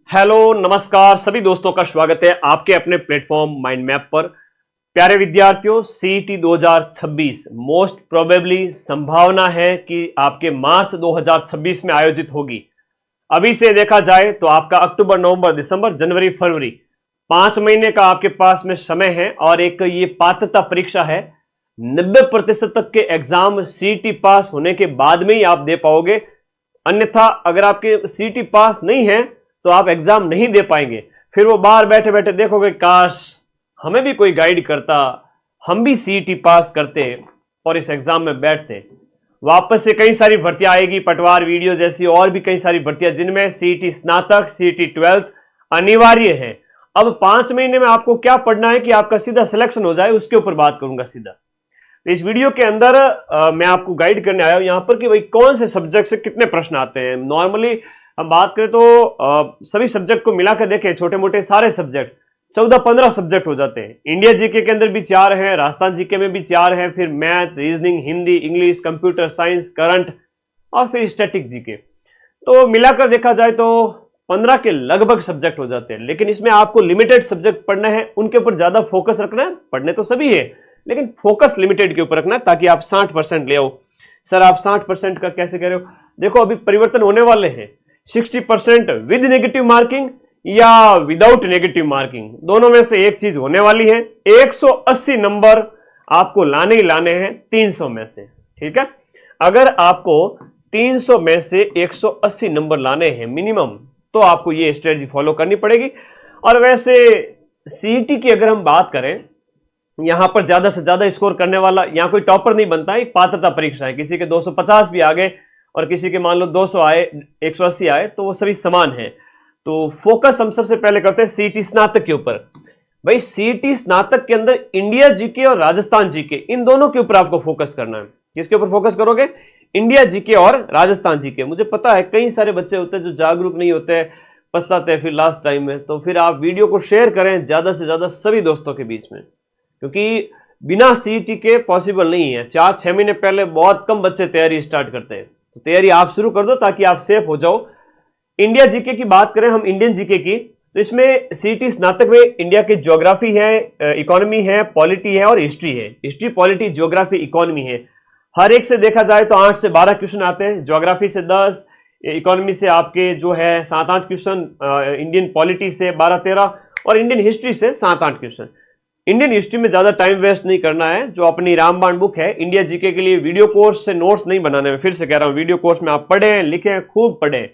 Hello नमस्कार सभी दोस्तों का स्वागत है आपके अपने प्लेटफॉर्म माइंड मैप पर। प्यारे विद्यार्थियों, सीईटी 2026 मोस्ट प्रोबेबली संभावना है कि आपके मार्च 2026 में आयोजित होगी। अभी से देखा जाए तो आपका अक्टूबर, नवंबर, दिसंबर, जनवरी, फरवरी 5 महीने का आपके पास में समय है और एक ये पात्रता परीक्षा है। 90% तक के एग्जाम सीईटी पास होने के बाद में ही आप दे पाओगे, अन्यथा अगर आपके सीईटी पास नहीं है तो आप एग्जाम नहीं दे पाएंगे। फिर वो बाहर बैठे बैठे देखोगे काश हमें भी कोई गाइड करता, हम भी सीईटी पास करते और इस एग्जाम में बैठते। वापस से कई सारी भर्तियां आएगी, पटवार वीडियो जैसी और भी कई सारी भर्तियां जिनमें सीईटी स्नातक, सीईटी 12 अनिवार्य है। अब 5 महीने में आपको क्या पढ़ना है कि आपका सीधा सिलेक्शन हो जाए, उसके ऊपर बात करूंगा सीधा। इस वीडियो के अंदर मैं आपको गाइड करने आया हूं यहां पर कि भाई कौन से सब्जेक्ट से कितने प्रश्न आते हैं। नॉर्मली हम बात करें तो सभी सब्जेक्ट को मिलाकर देखें, छोटे मोटे सारे सब्जेक्ट 14-15 सब्जेक्ट हो जाते हैं। इंडिया जीके के अंदर भी 4 हैं, राजस्थान जीके में भी 4 हैं, फिर math, reasoning, Hindi, English, computer science, current और फिर स्टैटिक जीके। तो मिलाकर देखा जाए तो 15 के लगभग सब्जेक्ट हो जाते हैं। लेकिन इसमें आपको लिमिटेड सब्जेक्ट पढ़ना है, उनके ऊपर ज्यादा फोकस रखना है। पढ़ने तो सभी है लेकिन फोकस लिमिटेड के ऊपर रखना है ताकि आप 60% ले आओ। सर आप 60% का कैसे कह रहे हो? देखो अभी परिवर्तन होने वाले हैं। 60% विद नेगेटिव मार्किंग या विदाउट नेगेटिव मार्किंग, दोनों में से एक चीज होने वाली है। 180 नंबर आपको लाने ही लाने हैं 300 में से, ठीक है। अगर आपको 300 में से 180 नंबर लाने हैं मिनिमम, तो आपको ये स्ट्रेटजी फॉलो करनी पड़ेगी। और वैसे सीईटी की अगर हम बात करें, यहां पर ज्यादा से ज्यादा स्कोर करने वाला, यहां कोई टॉपर नहीं बनता है, पात्रता परीक्षा है। किसी के 250 भी आ गए और किसी के मान लो 200 आए, 180 आए, तो वो सभी समान है। तो फोकस हम सबसे पहले करते हैं सीईटी स्नातक के ऊपर। भाई सीईटी स्नातक के अंदर इंडिया जीके और राजस्थान जीके, इन दोनों के ऊपर आपको फोकस करना है। किसके ऊपर फोकस करोगे? इंडिया जीके और राजस्थान जीके। मुझे पता है कई सारे बच्चे होते हैं जो जागरूक नहीं होते, पछताते हैं फिर लास्ट टाइम में। तो फिर आप वीडियो को शेयर करें ज्यादा से ज्यादा सभी दोस्तों के बीच में, क्योंकि बिना सीईटी के पॉसिबल नहीं है। 4-6 महीने पहले बहुत कम बच्चे तैयारी स्टार्ट करते हैं। तो तैयारी आप शुरू कर दो ताकि आप सेफ हो जाओ। इंडिया जीके की बात करें हम, इंडियन जीके की, तो इसमें सीईटी स्नातक में इंडिया की ज्योग्राफी है, इकोनॉमी है, पॉलिटी है और हिस्ट्री है। हिस्ट्री, पॉलिटी, ज्योग्राफी, इकोनॉमी है। हर एक से देखा जाए तो 8 से 12 क्वेश्चन आते हैं। ज्योग्राफी से 10, इकोनॉमी से आपके जो है 7-8 क्वेश्चन, इंडियन पॉलिटी से 12-13 और इंडियन हिस्ट्री से 7-8 क्वेश्चन। इंडियन हिस्ट्री में ज्यादा टाइम वेस्ट नहीं करना है। जो अपनी रामबाण बुक है इंडिया जीके के लिए, वीडियो कोर्स से नोट्स नहीं बनाने में, फिर से कह रहा हूं, वीडियो कोर्स में आप पढ़ें, लिखें, खूब पढ़ें,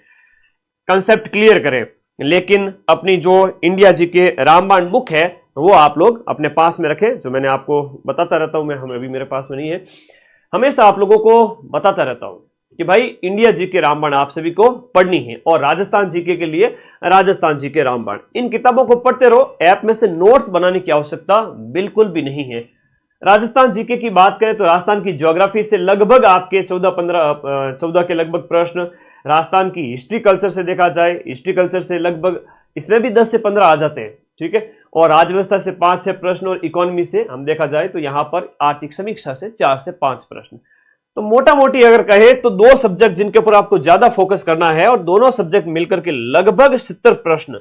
कंसेप्ट क्लियर करें। लेकिन अपनी जो इंडिया जीके रामबाण बुक है वो आप लोग अपने पास में रखें। जो मैंने आपको बताता रहता हूं, मैं हमें अभी मेरे पास में नहीं है, हमेशा आप लोगों को बताता रहता हूं कि भाई इंडिया जीके रामबाण आप सभी को पढ़नी है। और राजस्थान जीके के लिए राजस्थान जीके रामबाण, इन किताबों को पढ़ते रहो। ऐप में से नोट्स बनाने की आवश्यकता बिल्कुल भी नहीं है। राजस्थान जीके की बात करें तो राजस्थान की ज्योग्राफी से लगभग आपके 14 के लगभग प्रश्न। राजस्थान की हिस्ट्री कल्चर से देखा जाए, हिस्ट्री कल्चर से लगभग इसमें भी 10 से 15 आ जाते हैं, ठीक है। और राजव्यवस्था से 5-6 प्रश्न और इकोनॉमी से हम देखा जाए तो यहां पर आर्थिक समीक्षा से 4 से 5 प्रश्न। तो मोटा मोटी अगर कहे तो 2 सब्जेक्ट जिनके ऊपर आपको ज्यादा फोकस करना है, और दोनों सब्जेक्ट मिलकर के लगभग 70 प्रश्न,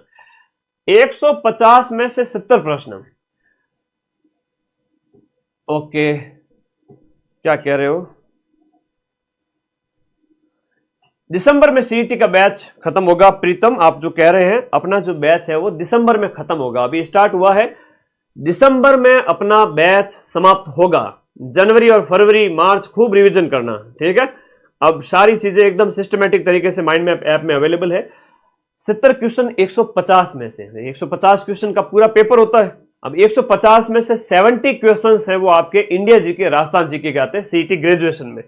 150 में से 70 प्रश्न। ओके, क्या कह रहे हो? दिसंबर में सीईटी का बैच खत्म होगा। प्रीतम आप जो कह रहे हैं, अपना जो बैच है वो दिसंबर में खत्म होगा। अभी स्टार्ट हुआ है, दिसंबर में अपना बैच समाप्त होगा। जनवरी और फरवरी, मार्च खूब रिवीजन करना, ठीक है। अब सारी चीजें एकदम सिस्टमेटिक तरीके से माइंड मैप ऐप में अवेलेबल है। 70 क्वेश्चन 150 में से, 150 क्वेश्चन का पूरा पेपर होता है। अब 150 में से 70 क्वेश्चन है वो आपके इंडिया जीके, राजस्थान जीके के आते हैं सीईटी ग्रेजुएशन में।